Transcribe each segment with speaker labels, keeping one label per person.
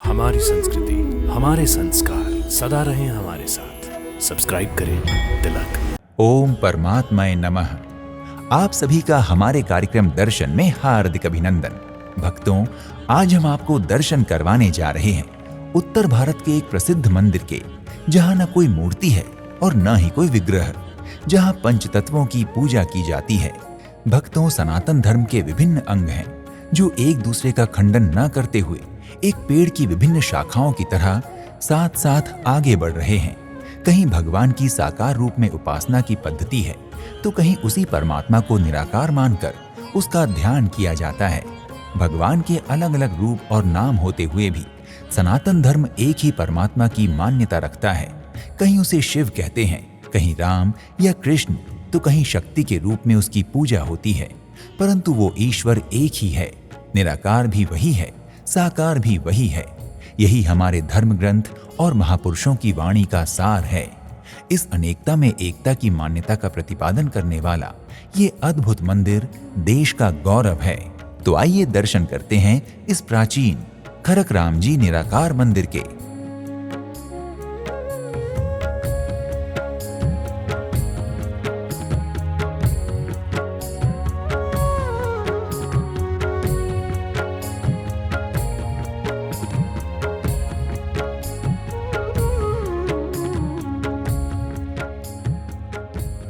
Speaker 1: हमारी संस्कृति, हमारे संस्कार सदा रहें हमारे साथ। सब्सक्राइब करें तिलक।
Speaker 2: ओम परमात्माय नमः। आप सभी का हमारे कार्यक्रम दर्शन में हार्दिक अभिनंदन। भक्तों, आज हम आपको दर्शन करवाने जा रहे हैं उत्तर भारत के एक प्रसिद्ध मंदिर के, जहां न कोई मूर्ति है और न ही कोई विग्रह, जहां पंचतत्वों की पूजा की जाती है। भक्तों, सनातन धर्म के विभिन्न अंग हैं जो एक दूसरे का खंडन न करते हुए एक पेड़ की विभिन्न शाखाओं की तरह साथ साथ आगे बढ़ रहे हैं। कहीं भगवान की साकार रूप में उपासना की पद्धति है, तो कहीं उसी परमात्मा को निराकार मानकर उसका ध्यान किया जाता है। भगवान के अलग अलग रूप और नाम होते हुए भी सनातन धर्म एक ही परमात्मा की मान्यता रखता है। कहीं उसे शिव कहते हैं, कहीं राम या कृष्ण, तो कहीं शक्ति के रूप में उसकी पूजा होती है। परंतु वो ईश्वर एक ही है, निराकार भी वही है, साकार भी वही है। यही हमारे धर्म ग्रंथ और महापुरुषों की वाणी का सार है। इस अनेकता में एकता की मान्यता का प्रतिपादन करने वाला ये अद्भुत मंदिर देश का गौरव है। तो आइए दर्शन करते हैं इस प्राचीन खरक राम जी निराकार मंदिर के।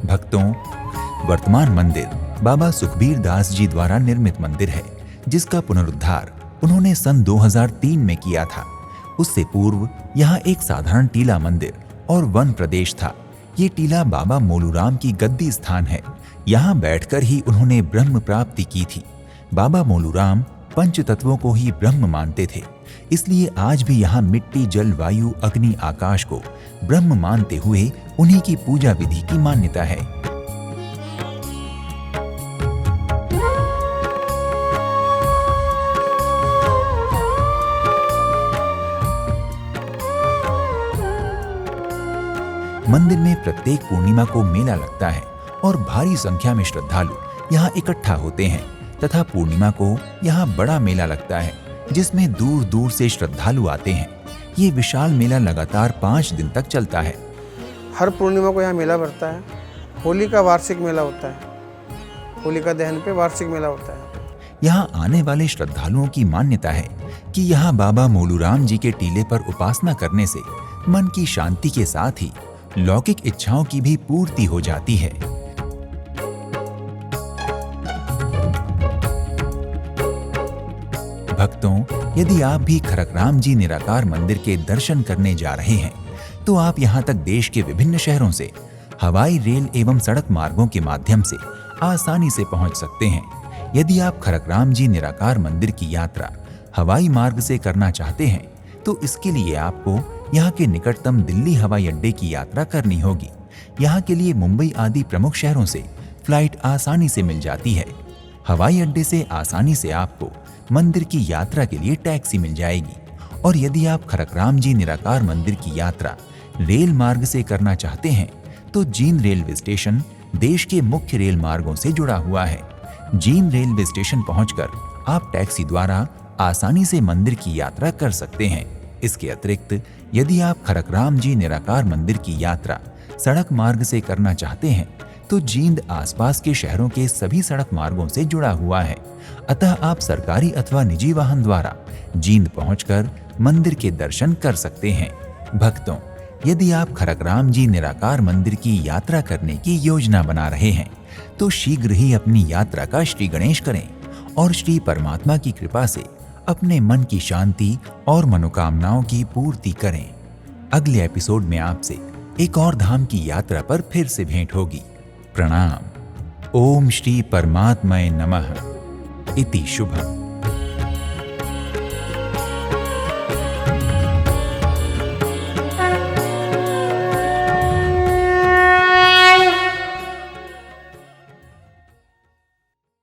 Speaker 2: भक्तों, वर्तमान मंदिर बाबा सुखबीर दास जी द्वारा निर्मित मंदिर है, जिसका पुनरुद्धार उन्होंने सन 2003 में किया था। उससे पूर्व यहाँ एक साधारण टीला मंदिर और वन प्रदेश था। ये टीला बाबा मोलूराम की गद्दी स्थान है। यहाँ बैठकर ही उन्होंने ब्रह्म प्राप्ति की थी। बाबा मोलूराम पंच तत्वों को ही ब्रह्म मानते थे, इसलिए आज भी यहाँ मिट्टी, जल, वायु, अग्नि, आकाश को ब्रह्म मानते हुए उन्हीं की पूजा विधि की मान्यता है। मंदिर में प्रत्येक पूर्णिमा को मेला लगता है और भारी संख्या में श्रद्धालु यहाँ इकट्ठा होते हैं तथा पूर्णिमा को यहाँ बड़ा मेला लगता है, जिसमें दूर दूर से श्रद्धालु आते हैं। ये विशाल मेला लगातार 5 दिन तक चलता है।
Speaker 3: हर पूर्णिमा को यहाँ मेला भरता है। होली का वार्षिक मेला होता है। होलिका दहन पे वार्षिक मेला होता है।
Speaker 2: यहाँ आने वाले श्रद्धालुओं की मान्यता है कि यहाँ बाबा मोलूराम जी के टीले पर उपासना करने से मन की शांति के साथ ही लौकिक इच्छाओं की भी पूर्ति हो जाती है। भक्तों, यदि आप भी खरक राम जी निराकार मंदिर के दर्शन करने जा रहे हैं, तो आप यहाँ तक देश के विभिन्न शहरों से हवाई, रेल एवं सड़क मार्गों के माध्यम से आसानी से पहुँच सकते हैं। यदि आप खरक राम जी निराकार मंदिर की यात्रा हवाई मार्ग से करना चाहते हैं, तो इसके लिए आपको यहाँ के निकटतम दिल्ली हवाई अड्डे की यात्रा करनी होगी। यहाँ के लिए मुंबई आदि प्रमुख शहरों से फ्लाइट आसानी से मिल जाती है। हवाई अड्डे से आसानी से आपको मंदिर की यात्रा के लिए टैक्सी मिल जाएगी। और यदि आप खरक राम जी निराकार मंदिर की यात्रा रेल मार्ग से करना चाहते हैं, तो जींद रेलवे स्टेशन देश के मुख्य रेल मार्गों से जुड़ा हुआ है। जींद रेलवे स्टेशन पहुंचकर आप टैक्सी द्वारा आसानी से मंदिर की यात्रा कर सकते हैं। इसके अतिरिक्त यदि आप खरक राम जी निराकार मंदिर की यात्रा सड़क मार्ग से करना चाहते हैं, तो जींद आसपास के शहरों के सभी सड़क मार्गों से जुड़ा हुआ है। अतः आप सरकारी अथवा निजी वाहन द्वारा जींद पहुंचकर मंदिर के दर्शन कर सकते हैं। भक्तों, यदि आप खरक राम जी निराकार मंदिर की यात्रा करने की योजना बना रहे हैं, तो शीघ्र ही अपनी यात्रा का श्री गणेश करें और श्री परमात्मा की कृपा से अपने मन की शांति और मनोकामनाओं की पूर्ति करें। अगले एपिसोड में आपसे एक और धाम की यात्रा पर फिर से भेंट होगी। प्रणाम। ओम श्री परमात्माय नमः। इति शुभम।